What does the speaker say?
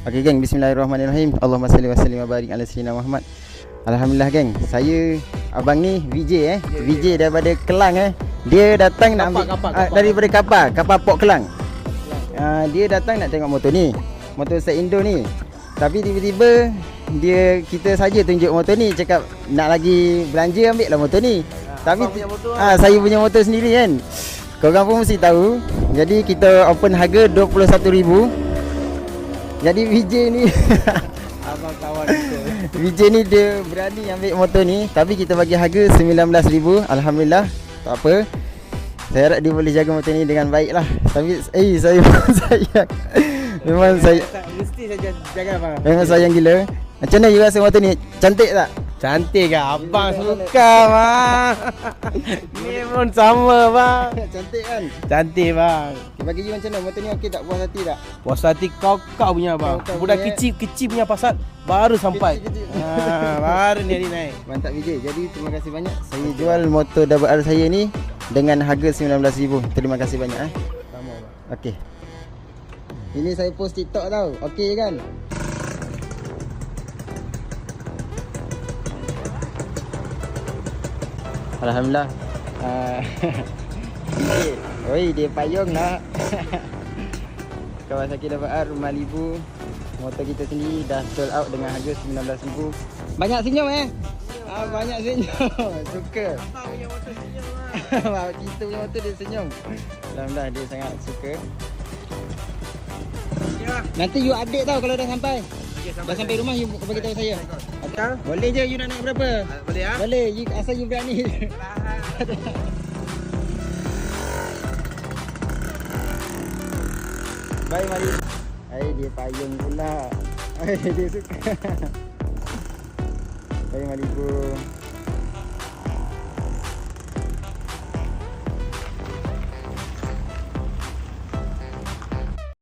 Okey geng, bismillahirrahmanirrahim. Allahumma salli wa sallim wa barik ala sayyidina Muhammad. Alhamdulillah geng, saya abang ni VJ VJ daripada Kelang Dia datang nak ambil daripada kapal Port Kelang. Dia datang nak tengok motor ni, motor set Indo ni. Tapi tiba-tiba kita saja tunjuk motor ni, cakap nak lagi belanja ambil lah motor ni. Tapi saya punya motor sendiri kan. Korang pun mesti tahu. Jadi kita open harga 21,000. Jadi VJ ni abang kawan kita. VJ ni dia berani ambil motor ni, tapi kita bagi harga 19,000. Alhamdulillah, tak apa. Saya harap dia boleh jaga motor ni dengan baik lah. Tapi saya sayang. Memang saya mesti saja jaga abang. memang sayang gila. Macam mana you rasa motor ni? Cantik tak? Cantik ke? Abang suka bang. Ni pun sama bang. Cantik kan? Cantik bang. Okay, bagi you macam mana? Motor ni okey tak? Puas hati tak? Puas hati kau punya bang. Kau Budak punya, kecil punya pasal baru sampai. Kecil. Baru ni hari naik. Mantap VJ. Jadi terima kasih banyak. Saya jual motor WR saya ni dengan harga 19,000. Terima kasih banyak Sama bang. Okey. Ini saya post TikTok tau. Okey kan? Alhamdulillah. Oi, dia payung nak. Kawasaki WR Malibu. Motor kita sendiri dah sold out dengan harga 19,000. Banyak senyum banyak senyum. Suka. Abang punya motor senyum Kita punya motor dia senyum. Alhamdulillah dia sangat suka. Nanti you update tau kalau dah sampai. Dah sampai rumah you bagi tahu saya. Boleh je you nak naik berapa? Boleh ya? Boleh, you asal you berani. Bye Mari. Dia payung pula. Dia suka. Bye Malibu.